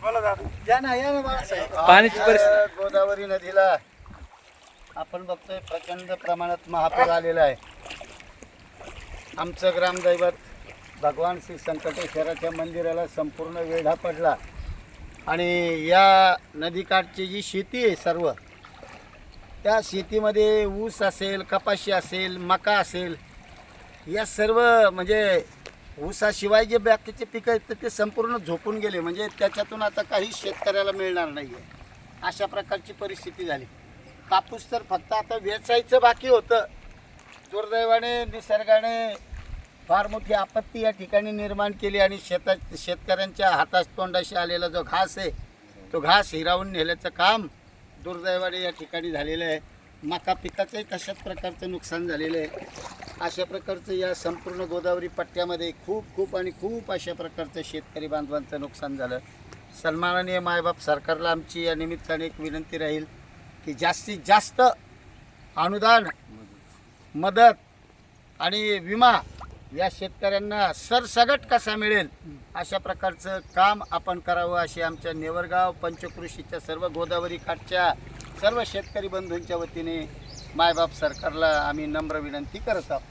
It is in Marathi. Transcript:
या ना बाळासाहेब. पाण्याची परिस्थिती गोदावरी नदीला आपण बघतोय प्रचंड प्रमाणात महापूर आलेला आहे. आमचं ग्रामदैवत भगवान श्री संकटेश्वराच्या मंदिराला संपूर्ण वेढा पडला आणि या नदीकाठची जी शेती आहे सर्व, त्या शेतीमध्ये ऊस असेल, कपाशी असेल, मका असेल, या सर्व म्हणजे ऊसाशिवाय जे बाकीचे पिकं आहेत ते संपूर्ण झोपून गेले. म्हणजे त्याच्यातून आता काही शेतकऱ्याला मिळणार नाही आहे, अशा प्रकारची परिस्थिती झाली. कापूस तर फक्त आता वेचायचं बाकी होतं. दुर्दैवाने निसर्गाने फार मोठी आपत्ती या ठिकाणी निर्माण केली आणि शेतकऱ्यांच्या हातास तोंडाशी आलेला जो घास आहे तो घास हिरावून नेल्याचं काम दुर्दैवाने या ठिकाणी झालेलं आहे. मका पिकाचंही तशाच प्रकारचं नुकसान झालेलं आहे. अशा प्रकारचं या संपूर्ण गोदावरी पट्ट्यामध्ये खूप अशा प्रकारचं शेतकरी बांधवांचं नुकसान झालं. सन्माननीय मायबाप सरकारला आमची या निमित्ताने एक विनंती राहील की जास्तीत जास्त अनुदान, मदत आणि विमा या शेतकऱ्यांना सरसगट कसा मिळेल अशा प्रकारचं काम आपण करावं, अशी आमच्या नेवरगाव पंचकृषीच्या सर्व गोदावरी काठच्या सर्व शेतकरी बंधूंच्या वतीने मायबाप सरकारला आम्ही नम्र विनंती करत आहोत.